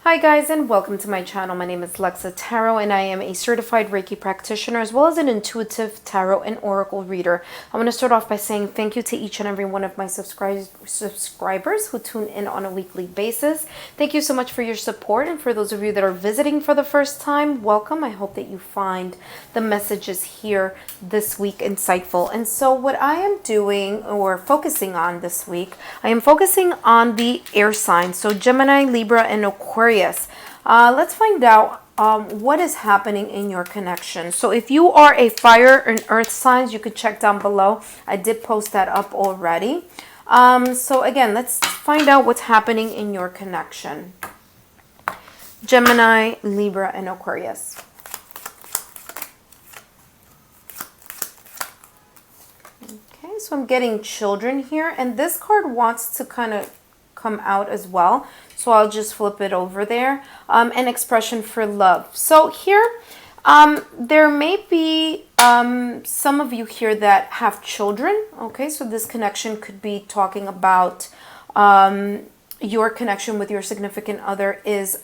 Hi guys, and welcome to my channel. My name is Lexa Tarot and I am a certified Reiki practitioner as well as an intuitive tarot and oracle reader. I want to start off by saying thank you to each and every one of my subscribers who tune in on a weekly basis. Thank you so much for your support, and for those of you that are visiting for the first time, welcome. I hope that you find the messages here this week insightful. And so what I am doing or focusing on this week, I am focusing on the air signs, so Gemini, Libra, and Aquarius. Let's find out what is happening in your connection. So if you are a fire and earth signs, you could check down below. I did post that up already. So again, let's find out what's happening in your connection. Gemini, Libra, and Aquarius. Okay, so I'm getting children here, and this card wants to kind of come out as well. So I'll just flip it over there. An expression for love. So here, there may be some of you here that have children. Okay, so this connection could be talking about your connection with your significant other is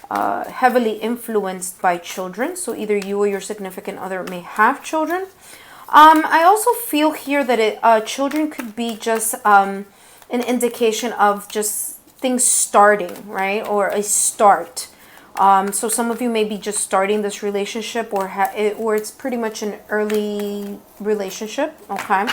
heavily influenced by children. So either you or your significant other may have children. I also feel here that children could be just an indication of just things starting, right? Or a start. So some of you may be just starting this relationship, or it's pretty much an early relationship, okay?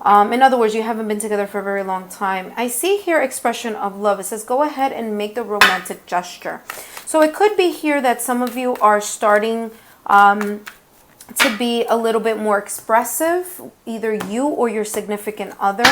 In other words, you haven't been together for a very long time. I see here expression of love. It says, go ahead and make the romantic gesture. So it could be here that some of you are starting to be a little bit more expressive, either you or your significant other.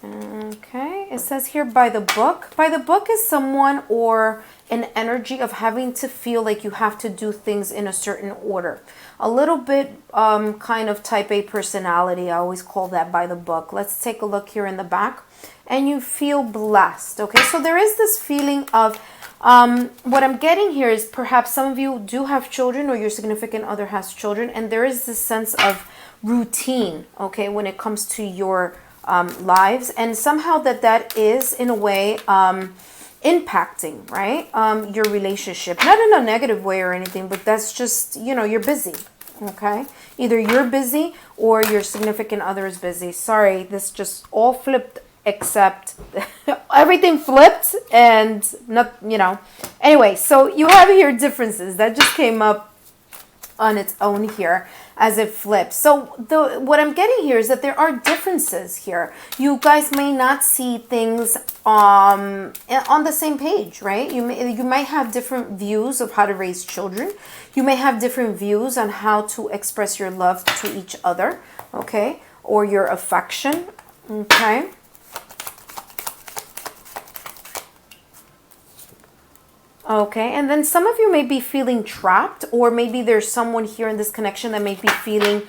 Okay, it says here by the book. By the book is someone or an energy of having to feel like you have to do things in a certain order. A little bit kind of type A personality. I always call that by the book. Let's take a look here in the back. And you feel blessed. Okay, so there is this feeling of what I'm getting here is perhaps some of you do have children or your significant other has children, and there is this sense of routine, okay, when it comes to your lives, and somehow that is in a way impacting, right, your relationship, not in a negative way or anything, but that's just, you know, you're busy, okay? Either you're busy or your significant other is busy. Sorry, this just all flipped, except everything flipped and not, you know. Anyway, so you have here differences that just came up on its own here as it flips. So what I'm getting here is that there are differences here. You guys may not see things on the same page, right? You might have different views of how to raise children. You may have different views on how to express your love to each other, okay? Or your affection, okay? Okay, and then some of you may be feeling trapped, or maybe there's someone here in this connection that may be feeling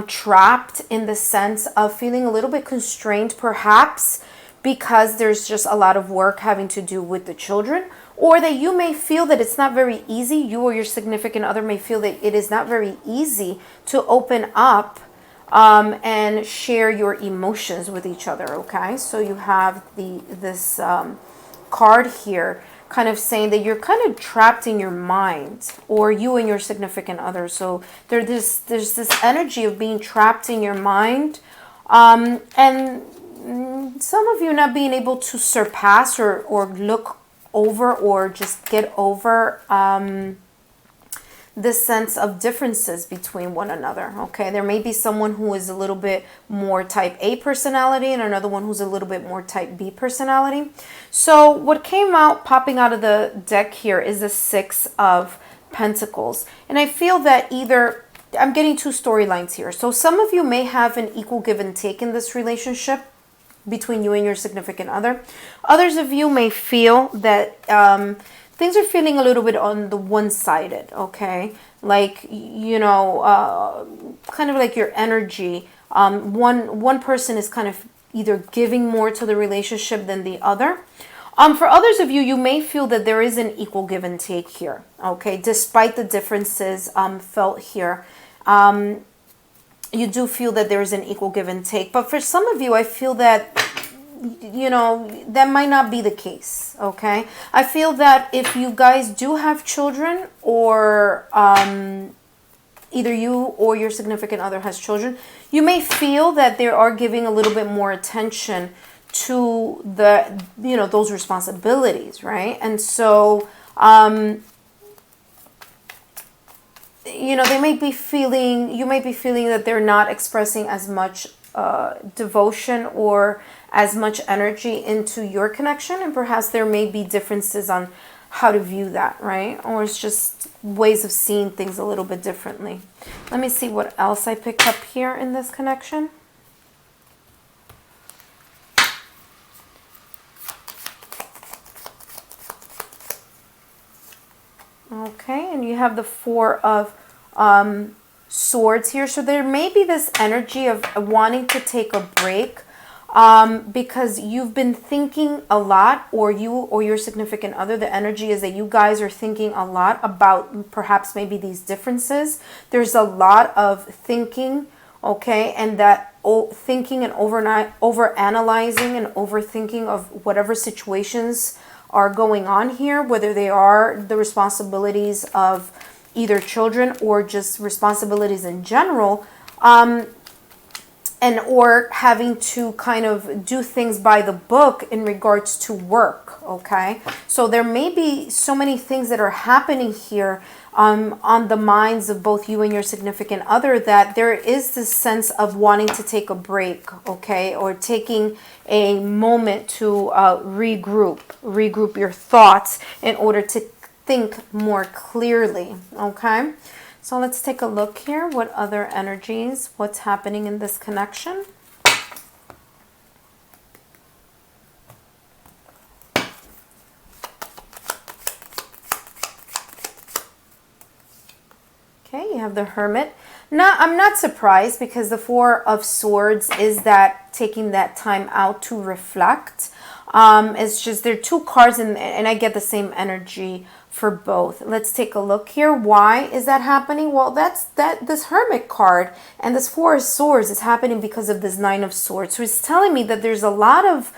trapped in the sense of feeling a little bit constrained, perhaps because there's just a lot of work having to do with the children, or that you may feel that it's not very easy. You or your significant other may feel that it is not very easy to open up and share your emotions with each other, okay? So you have this card here kind of saying that you're kind of trapped in your mind, or you and your significant other. So there's this energy of being trapped in your mind, and some of you not being able to surpass or look over or just get over this sense of differences between one another, okay? There may be someone who is a little bit more type A personality and another one who's a little bit more type B personality. So what came out, popping out of the deck here, is the Six of Pentacles. And I feel that either, I'm getting two storylines here. So some of you may have an equal give and take in this relationship between you and your significant other. Others of you may feel that things are feeling a little bit on the one-sided, okay? Like, you know, kind of like your energy. One person is kind of either giving more to the relationship than the other. For others of you, you may feel that there is an equal give and take here, okay? Despite the differences felt here, you do feel that there is an equal give and take. But for some of you, I feel that you know, that might not be the case, okay? I feel that if you guys do have children, or either you or your significant other has children, you may feel that they are giving a little bit more attention to the, you know, those responsibilities, right? And so, you know, they may be feeling, you may be feeling that they're not expressing as much devotion or as much energy into your connection, and perhaps there may be differences on how to view that, right? Or it's just ways of seeing things a little bit differently. Let me see what else I pick up here in this connection. Okay, and you have the Four of Swords here. So there may be this energy of wanting to take a break because you've been thinking a lot, or you or your significant other, the energy is that you guys are thinking a lot about perhaps maybe these differences. There's a lot of thinking, okay, and that thinking and over analyzing and overthinking of whatever situations are going on here, whether they are the responsibilities of either children or just responsibilities in general, and or having to kind of do things by the book in regards to work, okay? So there may be so many things that are happening here on the minds of both you and your significant other, that there is this sense of wanting to take a break, okay? Or taking a moment to regroup your thoughts in order to think more clearly, okay? So let's take a look here. What other energies, what's happening in this connection? Okay, you have the Hermit. Now, I'm not surprised, because the Four of Swords is that taking that time out to reflect. It's just, there are two cards, and I get the same energy for both. Let's take a look here. Why is that happening? Well, this Hermit card and this Four of Swords is happening because of this Nine of Swords. So it's telling me that there's a lot of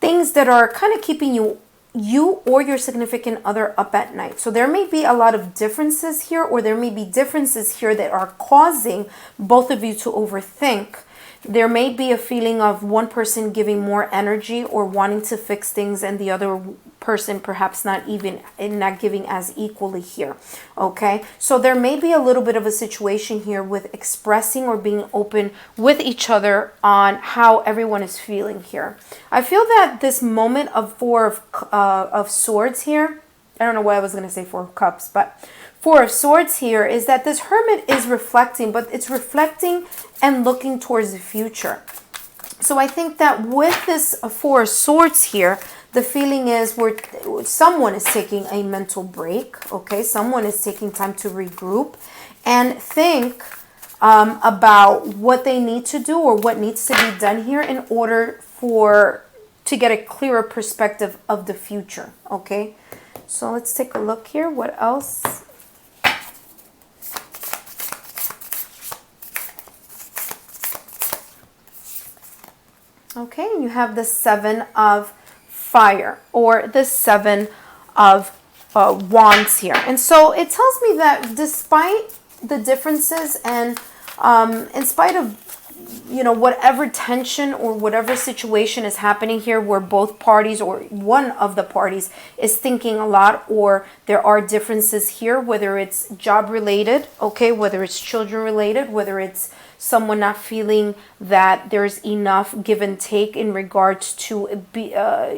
things that are kind of keeping you or your significant other up at night. So there may be a lot of differences here, or there may be differences here that are causing both of you to overthink. There may be a feeling of one person giving more energy or wanting to fix things, and the other person perhaps not giving as equally here, okay? So there may be a little bit of a situation here with expressing or being open with each other on how everyone is feeling here. I feel that this moment of Four of Swords here, I don't know why I was going to say Four of Cups, but Four of Swords here is that this Hermit is reflecting, but it's reflecting and looking towards the future. So I think that with this Four of Swords here, the feeling is where someone is taking a mental break, okay? Someone is taking time to regroup and think about what they need to do or what needs to be done here in order to get a clearer perspective of the future, okay? So let's take a look here. What else? Okay, you have the Seven of Fire, or the Seven of Wands here. And so it tells me that despite the differences and in spite of, you know, whatever tension or whatever situation is happening here where both parties or one of the parties is thinking a lot, or there are differences here, whether it's job related, okay, whether it's children related, whether it's someone not feeling that there's enough give and take in regards to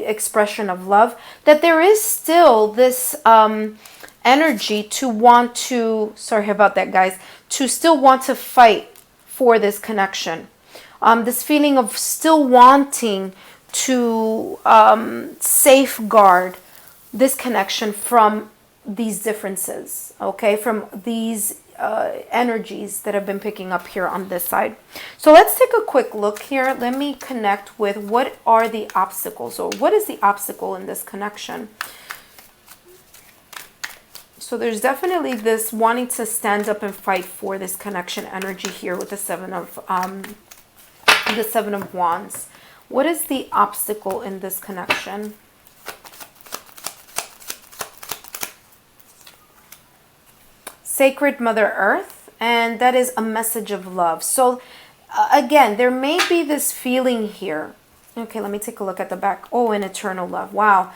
expression of love, that there is still this energy to want to, sorry about that guys, to still want to fight for this connection. This feeling of still wanting to safeguard this connection from these differences, okay, from these energies that have been picking up here on this side. So let's take a quick look here. Let me connect with what are the obstacles, or what is the obstacle in this connection. So there's definitely this wanting to stand up and fight for this connection energy here with the Seven of Wands. What is the obstacle in this connection? Sacred Mother Earth, and that is a message of love. So again, there may be this feeling here. Okay, let me take a look at the back. Oh, an eternal love. Wow.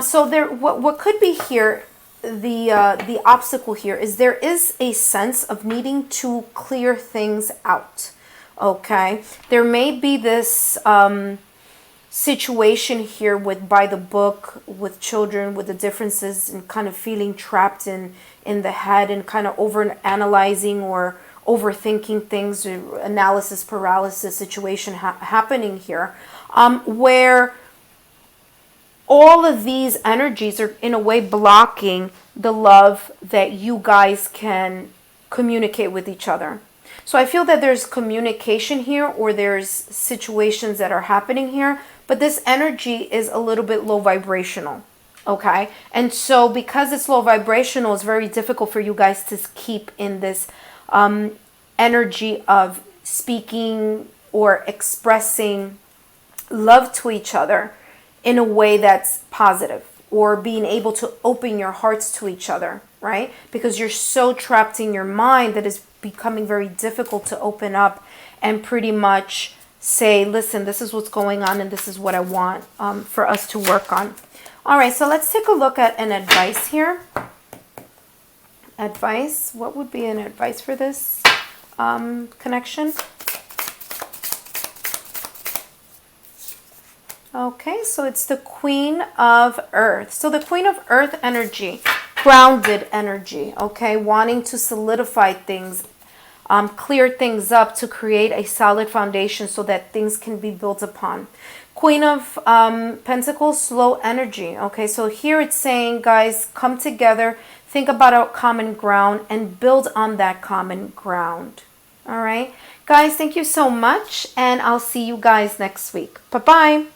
So there, what could be here, the obstacle here is there is a sense of needing to clear things out. Okay, there may be this situation here with by the book, with children, with the differences, and kind of feeling trapped in the head and kind of over analyzing or overthinking things, or analysis paralysis situation happening here, where all of these energies are in a way blocking the love that you guys can communicate with each other. So I feel that there's communication here, or there's situations that are happening here, but this energy is a little bit low vibrational. Okay. And so because it's low vibrational, it's very difficult for you guys to keep in this energy of speaking or expressing love to each other in a way that's positive, or being able to open your hearts to each other, right? Because you're so trapped in your mind that it's becoming very difficult to open up and pretty much say, listen, this is what's going on and this is what I want for us to work on. All right, so let's take a look at an advice here. Advice. What would be an advice for this connection? Okay, so it's the Queen of Earth. So the Queen of Earth energy, grounded energy, okay, wanting to solidify things, clear things up to create a solid foundation so that things can be built upon. Queen of Pentacles, slow energy. Okay, so here it's saying, guys, come together, think about our common ground, and build on that common ground. All right, guys, thank you so much, and I'll see you guys next week. Bye-bye.